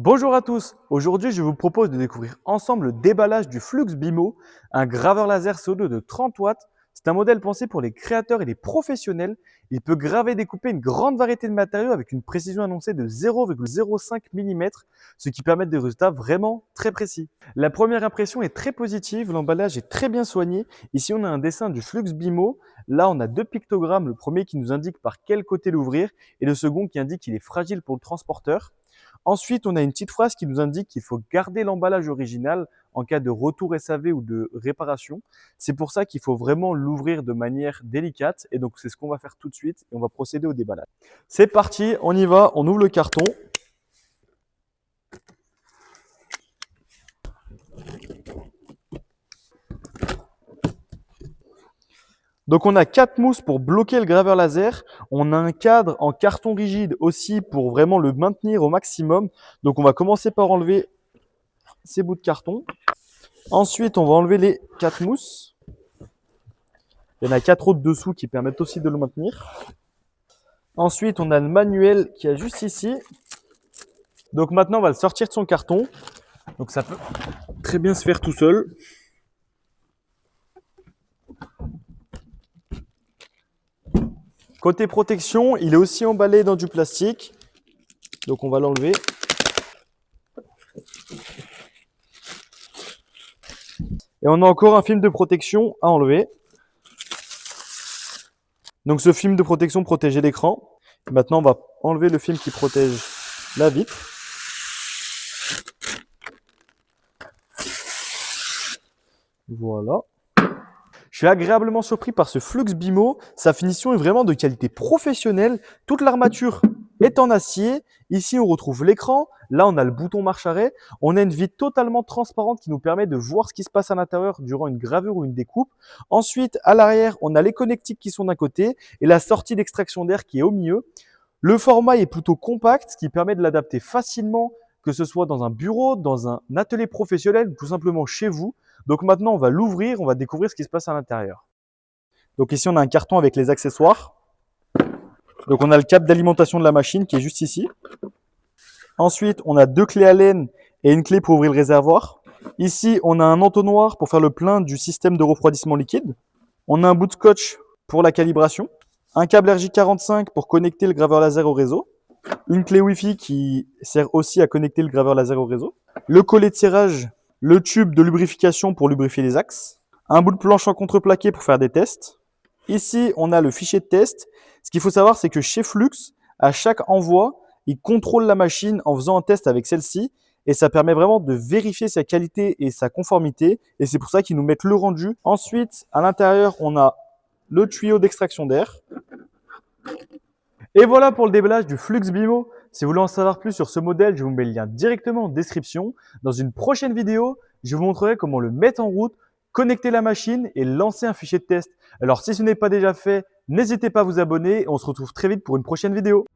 Bonjour à tous, aujourd'hui je vous propose de découvrir ensemble le déballage du Flux Bimo, un graveur laser CO2 de 30 watts. C'est un modèle pensé pour les créateurs et les professionnels. Il peut graver et découper une grande variété de matériaux avec une précision annoncée de 0,05 mm, ce qui permet des résultats vraiment très précis. La première impression est très positive, l'emballage est très bien soigné. Ici on a un dessin du Flux Bimo, là on a deux pictogrammes, le premier qui nous indique par quel côté l'ouvrir et le second qui indique qu'il est fragile pour le transporteur. Ensuite, on a une petite phrase qui nous indique qu'il faut garder l'emballage original en cas de retour SAV ou de réparation. C'est pour ça qu'il faut vraiment l'ouvrir de manière délicate. Et donc, c'est ce qu'on va faire tout de suite et on va procéder au déballage. C'est parti, on y va, on ouvre le carton. Donc on a 4 mousses pour bloquer le graveur laser. On a un cadre en carton rigide aussi pour vraiment le maintenir au maximum. Donc on va commencer par enlever ces bouts de carton. Ensuite, on va enlever les 4 mousses. Il y en a 4 autres dessous qui permettent aussi de le maintenir. Ensuite, on a le manuel qui est juste ici. Donc maintenant, on va le sortir de son carton. Donc ça peut très bien se faire tout seul. Côté protection, il est aussi emballé dans du plastique. Donc on va l'enlever. Et on a encore un film de protection à enlever. Donc ce film de protection protégeait l'écran. Maintenant, on va enlever le film qui protège la vitre. Voilà. Je suis agréablement surpris par ce Flux Bimo. Sa finition est vraiment de qualité professionnelle. Toute l'armature est en acier. Ici, on retrouve l'écran. Là, on a le bouton marche-arrêt. On a une vitre totalement transparente qui nous permet de voir ce qui se passe à l'intérieur durant une gravure ou une découpe. Ensuite, à l'arrière, on a les connectiques qui sont d'un côté et la sortie d'extraction d'air qui est au milieu. Le format est plutôt compact, ce qui permet de l'adapter facilement, que ce soit dans un bureau, dans un atelier professionnel ou tout simplement chez vous. Donc maintenant, on va l'ouvrir, on va découvrir ce qui se passe à l'intérieur. Donc ici, on a un carton avec les accessoires. Donc on a le câble d'alimentation de la machine qui est juste ici. Ensuite, on a 2 clés Allen et une clé pour ouvrir le réservoir. Ici, on a un entonnoir pour faire le plein du système de refroidissement liquide. On a un bout de scotch pour la calibration. Un câble RJ45 pour connecter le graveur laser au réseau. Une clé Wi-Fi qui sert aussi à connecter le graveur laser au réseau. Le collet de serrage, le tube de lubrification pour lubrifier les axes. Un bout de planche en contreplaqué pour faire des tests. Ici, on a le fichier de test. Ce qu'il faut savoir, c'est que chez Flux, à chaque envoi, il contrôle la machine en faisant un test avec celle-ci. Et ça permet vraiment de vérifier sa qualité et sa conformité. Et c'est pour ça qu'ils nous mettent le rendu. Ensuite, à l'intérieur, on a le tuyau d'extraction d'air. Et voilà pour le déballage du Flux Bimo. Si vous voulez en savoir plus sur ce modèle, je vous mets le lien directement en description. Dans une prochaine vidéo, je vous montrerai comment le mettre en route, connecter la machine et lancer un fichier de test. Alors si ce n'est pas déjà fait, n'hésitez pas à vous abonner. On se retrouve très vite pour une prochaine vidéo.